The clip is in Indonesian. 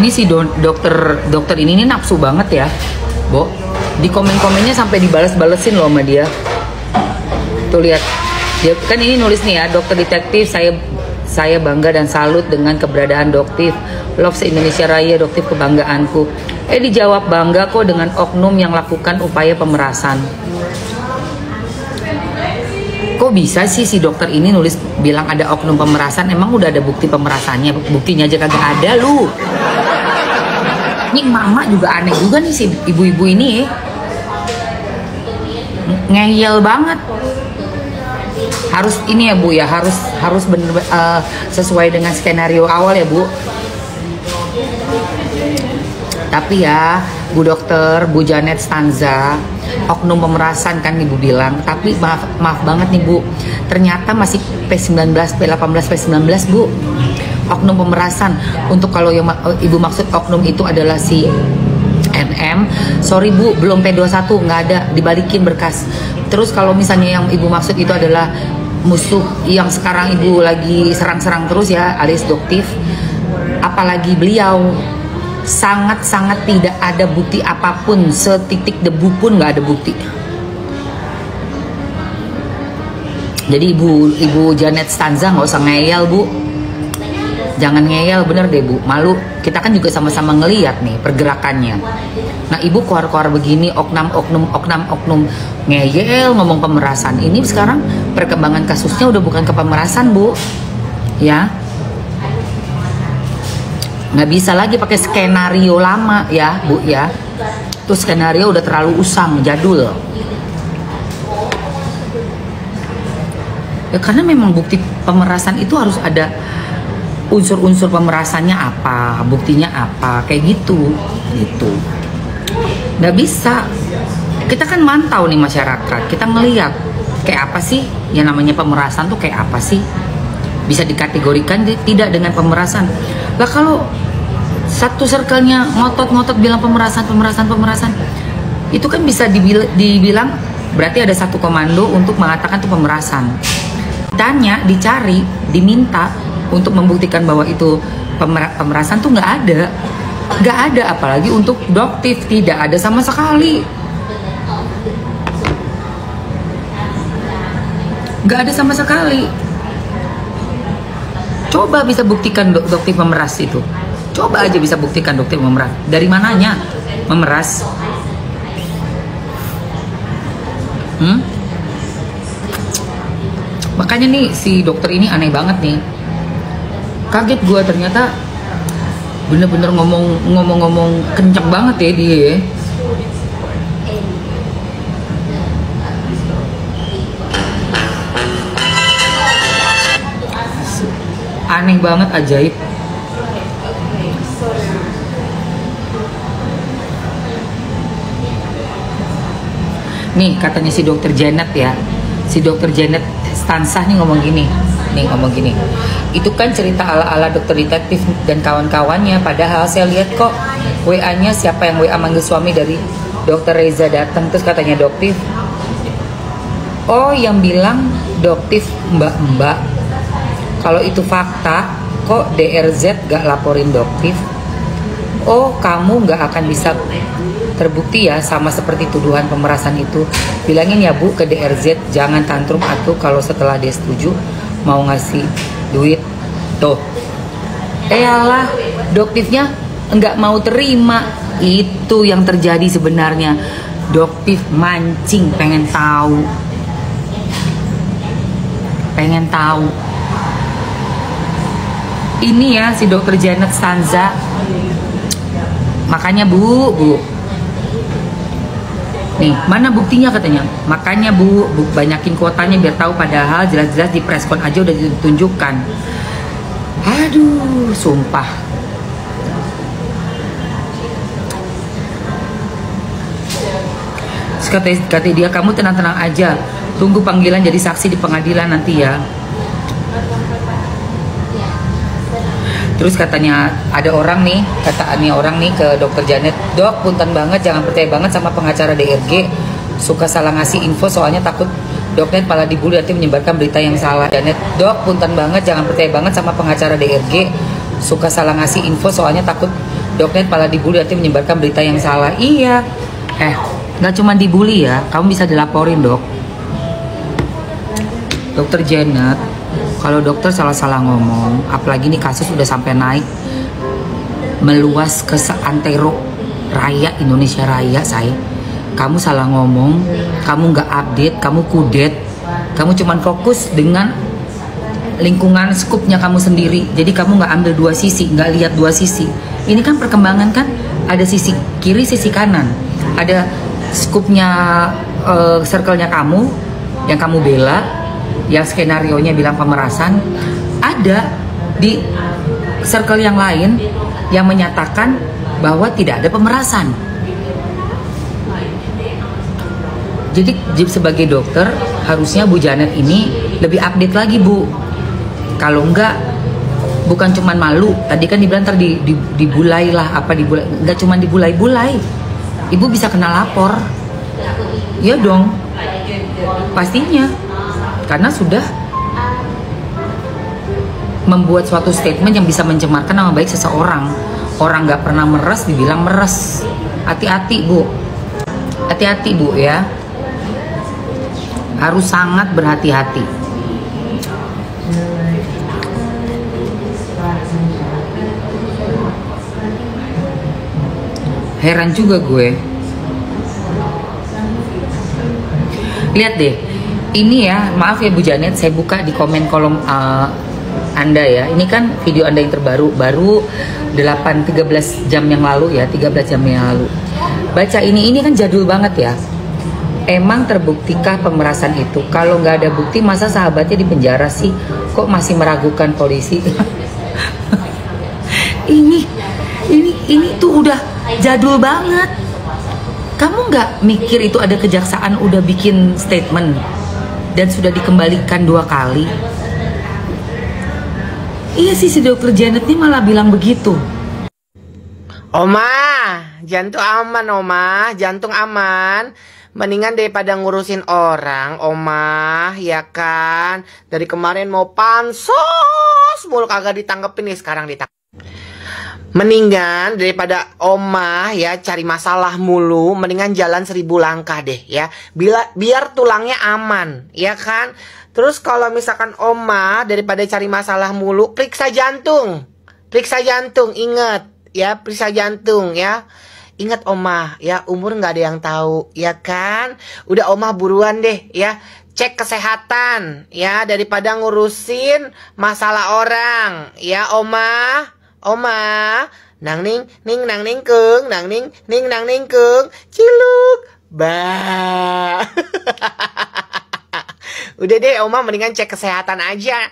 Ini si dokter ini nih nafsu banget ya, Bo. Di komen-komennya sampai dibales-balesin loh sama dia. Tuh lihat, dia kan ini nulis nih ya, dokter detektif, saya bangga dan salut dengan keberadaan Doktif. Love se-Indonesia Raya, Doktif kebanggaanku. Dijawab bangga kok dengan oknum yang lakukan upaya pemerasan. Kok bisa sih si dokter ini nulis bilang ada oknum pemerasan? Emang udah ada bukti pemerasannya? Buktinya aja kagak ada lu. Ini mama juga aneh juga nih si ibu-ibu ini. Ngeyel banget. Harus ini ya Bu ya, harus bener sesuai dengan skenario awal ya Bu. Tapi ya Bu Dokter, Bu Janet Stanza, oknum pemerasan kan Ibu bilang. Tapi maaf banget nih Bu, ternyata masih P19, P18, P19 Bu. Oknum pemerasan. Untuk kalau yang Ibu maksud oknum itu adalah si NM, sorry Bu, belum P21, nggak ada, dibalikin berkas. Terus kalau misalnya yang Ibu maksud itu adalah musuh yang sekarang Ibu lagi serang-serang terus ya, alias Doktif, apalagi beliau sangat-sangat tidak ada bukti apapun, setitik debu pun nggak ada bukti. Jadi Ibu Janet Stanza nggak usah ngeyel Bu, jangan ngeyel bener deh Bu, malu. Kita kan juga sama-sama ngeliat nih pergerakannya. Nah Ibu keluar-keluar begini, oknum ngeyel ngomong pemerasan. Ini sekarang perkembangan kasusnya udah bukan ke pemerasan Bu, ya. Nggak bisa lagi pakai skenario lama ya Bu ya. Tuh skenario udah terlalu usang, jadul. Ya karena memang bukti pemerasan itu harus ada unsur-unsur pemerasannya apa, buktinya apa, kayak gitu. Nggak bisa. Kita kan mantau nih masyarakat, kita ngeliat kayak apa sih yang namanya pemerasan tuh kayak apa sih. Bisa dikategorikan tidak dengan pemerasan. Lah kalau satu circle-nya ngotot-ngotot bilang pemerasan, itu kan bisa dibilang berarti ada satu komando untuk mengatakan itu pemerasan. Tanya, dicari, diminta untuk membuktikan bahwa itu pemerasan tuh nggak ada, apalagi untuk Doktif tidak ada sama sekali. Nggak ada sama sekali. Coba bisa buktikan Doktif memeras itu. Coba aja bisa buktikan Doktif memeras. Dari mananya memeras? Makanya nih si dokter ini aneh banget nih. Kaget gue, ternyata bener-bener ngomong kenceng banget ya dia. Aneh banget, ajaib. Nih katanya si dokter Janet ya, si dokter Janet Stanza nih ngomong gini. Itu kan cerita ala-ala dokter detektif dan kawan-kawannya. Padahal saya lihat kok WA-nya siapa yang WA manggil suami dari dokter Reza datang. Terus katanya Doktif, oh yang bilang Doktif mbak-mbak. Kalau itu fakta, kok DRZ gak laporin Doktif? Oh kamu gak akan bisa terbukti ya, sama seperti tuduhan pemerasan itu. Bilangin ya Bu ke DRZ, jangan tantrum atuh kalau setelah dia setuju mau ngasih duit. Tuh, alah, Doktifnya nggak mau terima. Itu yang terjadi sebenarnya. Doktif mancing, pengen tahu. Ini ya si dokter Janet Stanza. Makanya Bu, nih mana buktinya katanya. Makanya Bu banyakin kuotanya biar tahu, padahal jelas-jelas di preskon aja udah ditunjukkan. Aduh, sumpah. Kata dia, kamu tenang-tenang aja, tunggu panggilan jadi saksi di pengadilan nanti ya. Terus katanya ada orang nih, ke dokter Janet, Dok punten banget jangan percaya banget sama pengacara DRG, suka salah ngasih info soalnya takut Doknet malah dibully nanti menyebarkan berita yang salah. Janet, Dok punten banget jangan percaya banget sama pengacara DRG, suka salah ngasih info soalnya takut Doknet malah dibully nanti menyebarkan berita yang salah. Iya. Nggak cuma dibully ya, kamu bisa dilaporin dok. Dokter Janet, kalau dokter salah-salah ngomong, apalagi nih kasus udah sampai naik meluas ke seantero raya Indonesia Raya, kamu salah ngomong, kamu nggak update, kamu kudet, kamu cuman fokus dengan lingkungan skupnya kamu sendiri, jadi kamu nggak ambil dua sisi, nggak lihat dua sisi. Ini kan perkembangan kan, ada sisi kiri, sisi kanan, ada skupnya, circle-nya kamu yang kamu bela, yang skenario-nya bilang pemerasan, ada di circle yang lain yang menyatakan bahwa tidak ada pemerasan. Jadi sebagai dokter harusnya Bu Janet ini lebih update lagi Bu. Kalau enggak, bukan cuman malu. Tadi kan dibilang ntar dibulai lah, apa dibulai? Enggak cuman dibulai-bulai. Ibu bisa kena lapor. Ya dong, pastinya. Karena sudah membuat suatu statement yang bisa mencemarkan nama baik seseorang. Orang nggak pernah meres dibilang meres. Hati-hati Bu. Hati-hati Bu ya. Harus sangat berhati-hati. Heran juga gue. Lihat deh. Ini ya, maaf ya Bu Janet, saya buka di komen kolom Anda ya. Ini kan video Anda yang terbaru, baru 13 jam yang lalu ya, 13 jam yang lalu. Baca ini kan jadul banget ya. Emang terbuktikah pemerasan itu? Kalau nggak ada bukti, masa sahabatnya di penjara sih? Kok masih meragukan polisi? ini tuh udah jadul banget. Kamu nggak mikir itu ada kejaksaan udah bikin statement dan sudah dikembalikan 2 kali? Iya sih, si dokter Janet ini malah bilang begitu. Oma, jantung aman Oma, jantung aman. Mendingan daripada ngurusin orang, Oma, ya kan? Dari kemarin mau pansos mulu kagak ditanggepin nih, sekarang ditangkep. Mendingan daripada Oma ya cari masalah mulu, mendingan jalan 1000 langkah deh ya. Biar tulangnya aman, ya kan? Terus kalau misalkan Oma daripada cari masalah mulu, periksa jantung. Periksa jantung, inget ya, periksa jantung ya. Ingat Oma ya, umur nggak ada yang tahu, ya kan? Udah Oma buruan deh ya, cek kesehatan ya, daripada ngurusin masalah orang ya Oma. Oma, nang ning nang ning keng, nang ning nang ning keng, ciluk, ba. Udah deh Oma, mendingan cek kesehatan aja.